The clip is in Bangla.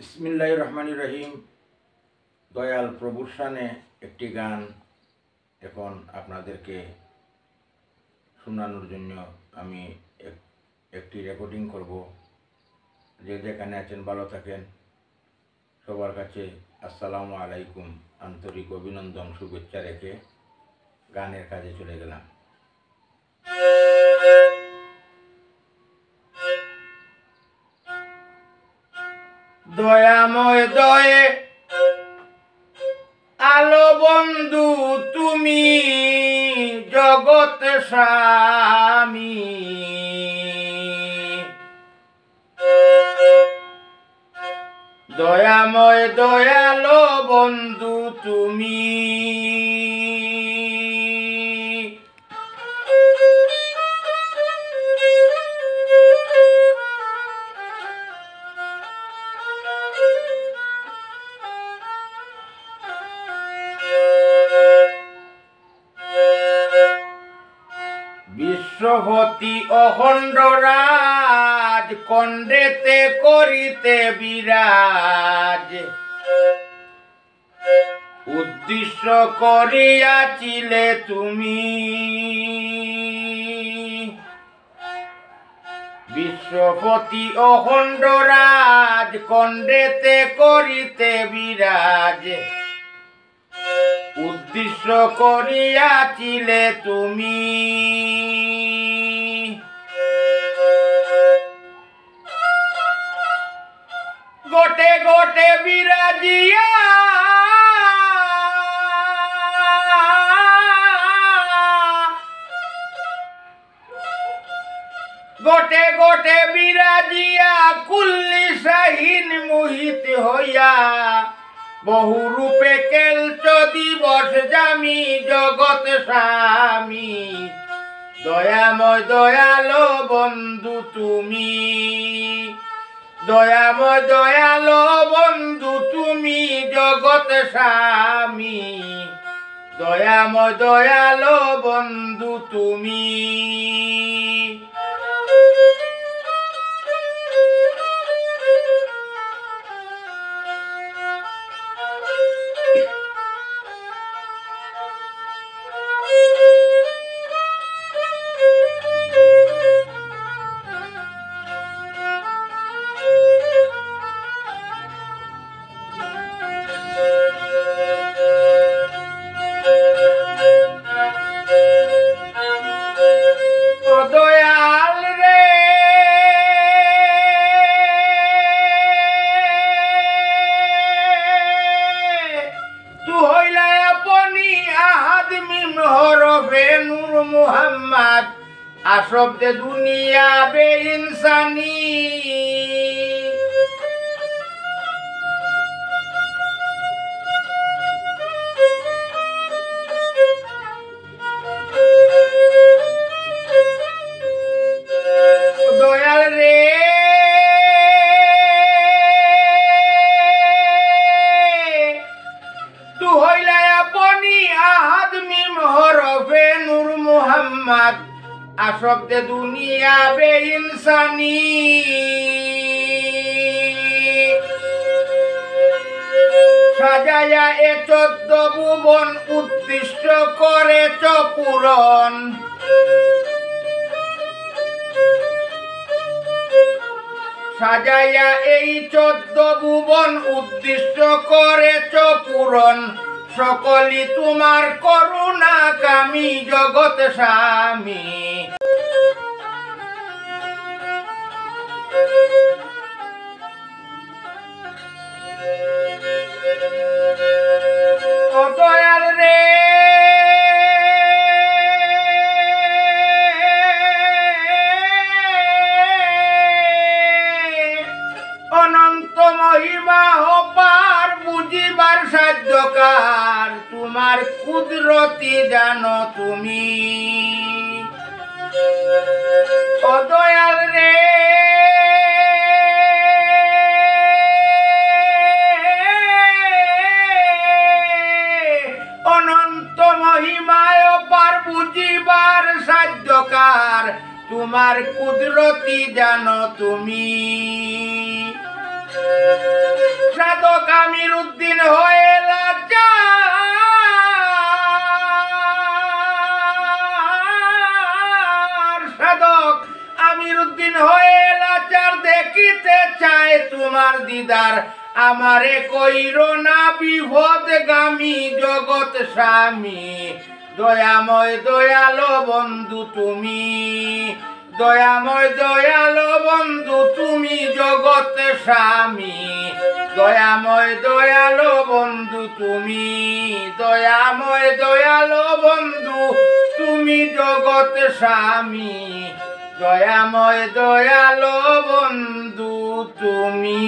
বিসমিল্লাহির রহমানির রহিম। দয়াল প্রভুর শানে একটি গান এখন আপনাদেরকে শোনানোর জন্য আমি একটি রেকর্ডিং করব। যে যেখানে আছেন ভালো থাকেন। সবার কাছে আসসালামু আলাইকুম, আন্তরিক অভিনন্দন শুভেচ্ছা রেখে গানের কাজে চলে গেলাম। দয়াময় দয়ে আলো বন্ধু তুমি জগৎ স্বামী, দয়াময় দয়ালো বন্ধু তুমি বিশ্বপতি অখণ্ডরাজ কণ্ডেতে করিতে বিরাজ, উদ্দেশ্য করিয়াছিলে তুমি। বিশ্বপতি অখণ্ডরাজ কণ্ডেতে করিতে বিরাজ, উদ্দেশ্য করিয়াছিলে তুমি। গোটে গোটে বিরাজিয়া গোটে গোটে বিরাজিয়া কুল্লি শাহীন মোহিত হইয়া, বহু রূপে কেলচ দিবস জামি জগৎ স্বামী। দয়াময় দয়ালো বন্ধু তুমি, দয়াময় দয়ালো বন্ধু তুমি জগৎ স্বামী, দয়াময় দয়ালো বন্ধু তুমি। দয়াল রে তু হইলা আপনি আহাদ মিম হরফে নূর মুহাম্মদ, আশব্দে দুনিয়া বে ইনসানি। দয়াল রে তু হইলা আপনি আহাদ মিম হরফে নূর মুহাম্মদ, আশব্দে দুনিয়া বে ইনসানি। সাজায়া এ 14 ভুবন উদ্দিষ্ট করেছ পূরণ, সাজাইয়া এই 14 ভুবন উদ্দিষ্ট করেছ পূরণ, সকলই তোমার করুণা কামী জগৎ স্বামী। ও দয়াল রে অনন্ত মহিমা অপার বুঝিবার সাধ্যকার, তোমার কুদরতি জানো তুমি। ও দয়াল রে অনন্ত মহিমায় অপার বুঝিবার সাধ্যকার, তোমার কুদরতি জানো তুমি। সাধক আমির উদ্দিন হয়ে লাচার, সাধক আমির উদ্দিন হয়ে লাচার, দেখিতে চায় তোমার দিদার, আমারে কইর না বিপদগামী জগৎ স্বামী, দয়াময় দয়ালো বন্ধু তুমি, দয়াময় দয়ালো বন্ধু তুমি জগৎ স্বামী, দয়াময় দয়ালো বন্ধু তুমি, দয়াময় দয়ালো বন্ধু তুমি জগৎ স্বামী, দয়াময় দয়ালো বন্ধু তুমি।